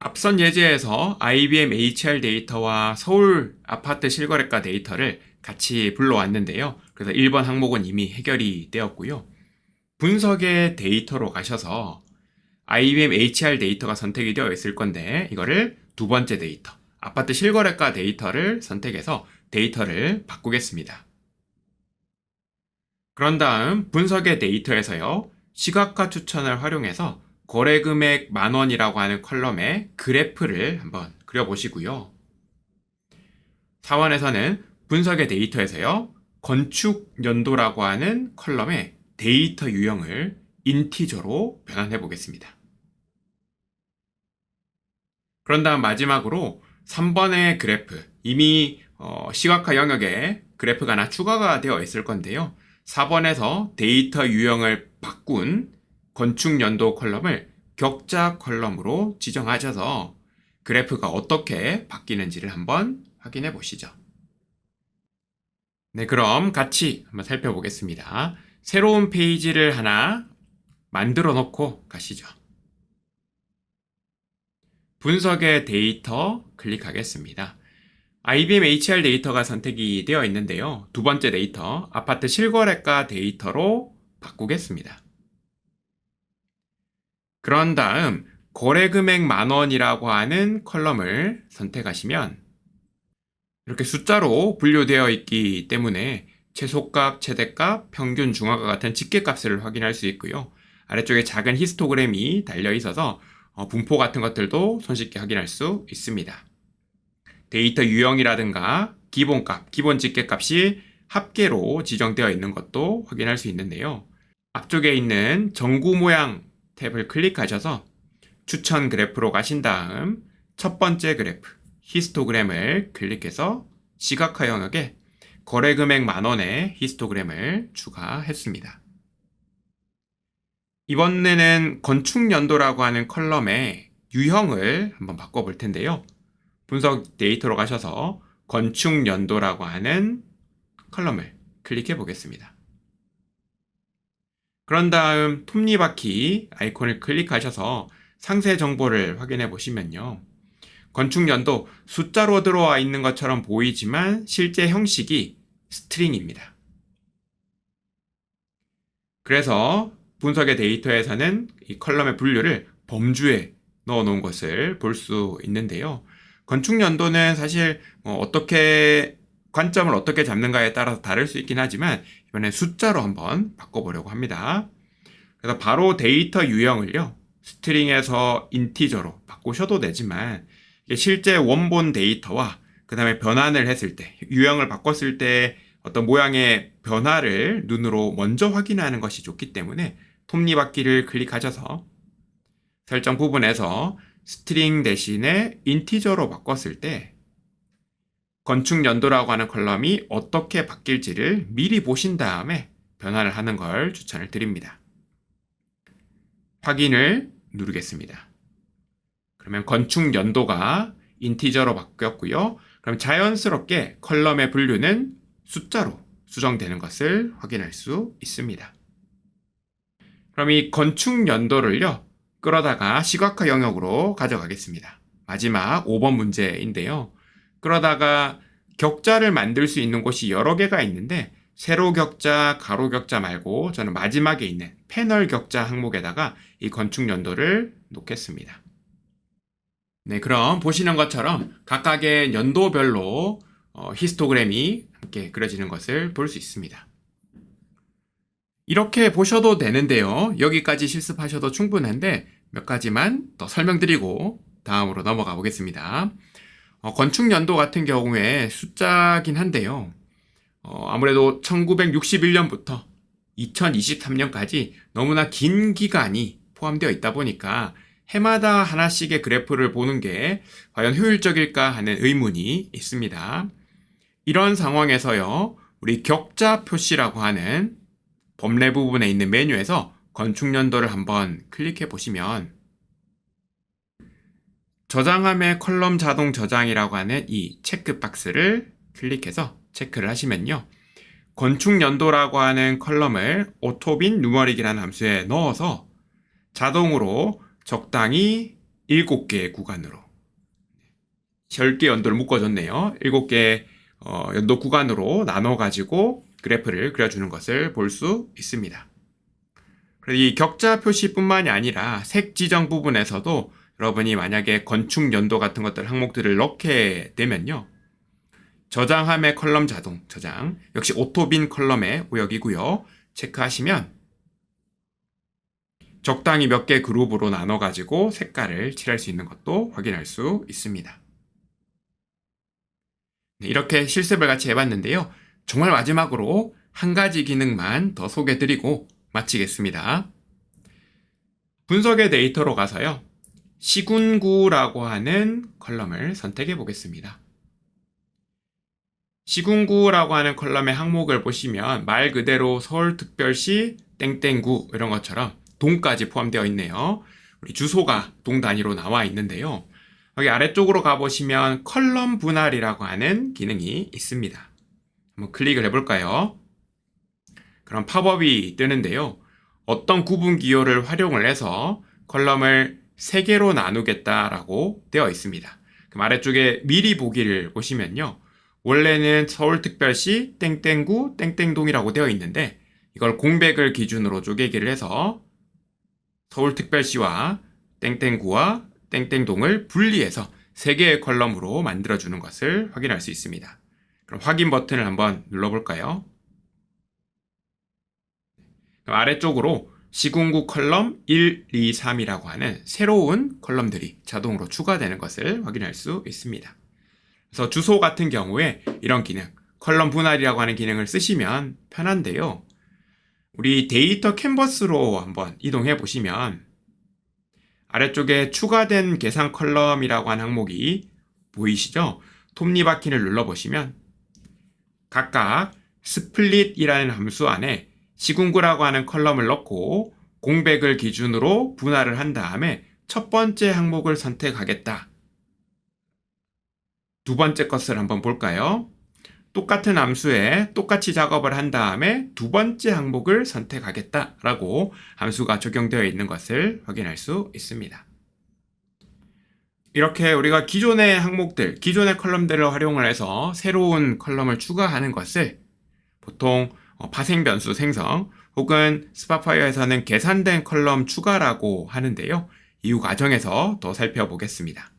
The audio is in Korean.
앞선 예제에서 IBM HR 데이터와 서울 아파트 실거래가 데이터를 같이 불러왔는데요. 그래서 1번 항목은 이미 해결이 되었고요. 분석의 데이터로 가셔서 IBM HR 데이터가 선택이 되어 있을 건데 이거를 두 번째 데이터, 아파트 실거래가 데이터를 선택해서 데이터를 바꾸겠습니다. 그런 다음 분석의 데이터에서요. 시각화 추천을 활용해서 거래금액 10,000원이라고 하는 컬럼에 그래프를 한번 그려보시고요. 4번에서는 분석의 데이터에서요. 건축 연도라고 하는 컬럼에 데이터 유형을 인티저로 변환해 보겠습니다. 그런 다음 마지막으로 3번의 그래프, 이미 시각화 영역에 그래프가 하나 추가가 되어 있을 건데요. 4번에서 데이터 유형을 바꾼 건축 연도 컬럼을 격자 컬럼으로 지정하셔서 그래프가 어떻게 바뀌는지를 한번 확인해 보시죠. 네, 그럼 같이 한번 살펴보겠습니다. 새로운 페이지를 하나 만들어 놓고 가시죠. 분석의 데이터 클릭하겠습니다. IBM HR 데이터가 선택이 되어 있는데요. 두 번째 데이터, 아파트 실거래가 데이터로 바꾸겠습니다. 그런 다음 거래금액 10,000원이라고 하는 컬럼을 선택하시면 이렇게 숫자로 분류되어 있기 때문에 최소값, 최대값, 평균, 중화가 같은 집계값을 확인할 수 있고요. 아래쪽에 작은 히스토그램이 달려 있어서 분포 같은 것들도 손쉽게 확인할 수 있습니다. 데이터 유형이라든가 기본값, 기본 집계값이 합계로 지정되어 있는 것도 확인할 수 있는데요. 앞쪽에 있는 전구 모양 탭을 클릭하셔서 추천 그래프로 가신 다음 첫 번째 그래프, 히스토그램을 클릭해서 시각화 영역에 거래금액 10,000원의 히스토그램을 추가했습니다. 이번에는 건축연도라고 하는 컬럼의 유형을 한번 바꿔볼 텐데요. 분석 데이터로 가셔서 건축연도라고 하는 컬럼을 클릭해 보겠습니다. 그런 다음 톱니바퀴 아이콘을 클릭하셔서 상세 정보를 확인해 보시면요. 건축연도 숫자로 들어와 있는 것처럼 보이지만 실제 형식이 스트링입니다. 그래서 분석의 데이터에서는 이 컬럼의 분류를 범주에 넣어 놓은 것을 볼 수 있는데요. 건축연도는 사실 어떻게 관점을 어떻게 잡는가에 따라서 다를 수 있긴 하지만 이번에 숫자로 한번 바꿔보려고 합니다. 그래서 바로 데이터 유형을요. 스트링에서 인티저로 바꾸셔도 되지만 실제 원본 데이터와 그 다음에 변환을 했을 때 유형을 바꿨을 때 어떤 모양의 변화를 눈으로 먼저 확인하는 것이 좋기 때문에 톱니바퀴를 클릭하셔서 설정 부분에서 스트링 대신에 인티저로 바꿨을 때 건축 연도라고 하는 컬럼이 어떻게 바뀔지를 미리 보신 다음에 변화를 하는 걸 추천을 드립니다. 확인을 누르겠습니다. 그러면 건축 연도가 인티저로 바뀌었고요. 그럼 자연스럽게 컬럼의 분류는 숫자로 수정되는 것을 확인할 수 있습니다. 그럼 이 건축 연도를요. 끌어다가 시각화 영역으로 가져가겠습니다. 마지막 5번 문제인데요. 끌어다가 격자를 만들 수 있는 곳이 여러 개가 있는데 세로 격자, 가로 격자 말고 저는 마지막에 있는 패널 격자 항목에다가 이 건축 연도를 놓겠습니다. 네, 그럼 보시는 것처럼 각각의 연도별로 히스토그램이 함께 그려지는 것을 볼 수 있습니다. 이렇게 보셔도 되는데요. 여기까지 실습하셔도 충분한데 몇 가지만 더 설명드리고 다음으로 넘어가 보겠습니다. 건축 연도 같은 경우에 숫자긴 한데요. 아무래도 1961년부터 2023년까지 너무나 긴 기간이 포함되어 있다 보니까 해마다 하나씩의 그래프를 보는 게 과연 효율적일까 하는 의문이 있습니다. 이런 상황에서요, 우리 격자 표시라고 하는 범례 부분에 있는 메뉴에서 건축 연도를 한번 클릭해 보시면 저장함의 컬럼 자동 저장이라고 하는 이 체크박스를 클릭해서 체크를 하시면요. 건축 연도라고 하는 컬럼을 오토빈 누머릭이라는 함수에 넣어서 자동으로 적당히 7개의 구간으로 10개 연도를 묶어줬네요. 7개 연도 구간으로 나눠가지고 그래프를 그려주는 것을 볼 수 있습니다. 이 격자 표시뿐만이 아니라 색 지정 부분에서도 여러분이 만약에 건축 연도 같은 것들 항목들을 넣게 되면요. 저장함의 컬럼 자동 저장, 역시 오토빈 컬럼의 우역이고요. 체크하시면 적당히 몇 개 그룹으로 나눠가지고 색깔을 칠할 수 있는 것도 확인할 수 있습니다. 네, 이렇게 실습을 같이 해봤는데요. 정말 마지막으로 한 가지 기능만 더 소개해드리고 마치겠습니다. 분석의 데이터로 가서요. 시군구라고 하는 컬럼을 선택해 보겠습니다. 시군구라고 하는 컬럼의 항목을 보시면 말 그대로 서울특별시 땡땡구 이런 것처럼 동까지 포함되어 있네요. 우리 주소가 동 단위로 나와 있는데요. 여기 아래쪽으로 가보시면 컬럼 분할이라고 하는 기능이 있습니다. 한번 클릭을 해볼까요? 그럼 팝업이 뜨는데요. 어떤 구분 기호를 활용을 해서 컬럼을 3개로 나누겠다라고 되어 있습니다. 그럼 아래쪽에 미리 보기를 보시면요. 원래는 서울특별시 땡땡구 땡땡동이라고 되어 있는데 이걸 공백을 기준으로 쪼개기를 해서 서울특별시와 땡땡구와 땡땡동을 분리해서 3개의 컬럼으로 만들어주는 것을 확인할 수 있습니다. 그럼 확인 버튼을 한번 눌러볼까요? 그럼 아래쪽으로 시군구 컬럼 1, 2, 3이라고 하는 새로운 컬럼들이 자동으로 추가되는 것을 확인할 수 있습니다. 그래서 주소 같은 경우에 이런 기능, 컬럼 분할이라고 하는 기능을 쓰시면 편한데요. 우리 데이터 캔버스로 한번 이동해 보시면 아래쪽에 추가된 계산 컬럼이라고 하는 항목이 보이시죠? 톱니바퀴를 눌러보시면 각각 스플릿이라는 함수 안에 시군구라고 하는 컬럼을 넣고 공백을 기준으로 분할을 한 다음에 첫 번째 항목을 선택하겠다. 두 번째 것을 한번 볼까요? 똑같은 함수에 똑같이 작업을 한 다음에 두 번째 항목을 선택하겠다라고 함수가 적용되어 있는 것을 확인할 수 있습니다. 이렇게 우리가 기존의 항목들, 기존의 컬럼들을 활용을 해서 새로운 컬럼을 추가하는 것을 보통 파생 변수 생성 혹은 스파파이어에서는 계산된 컬럼 추가라고 하는데요. 이후 과정에서 더 살펴보겠습니다.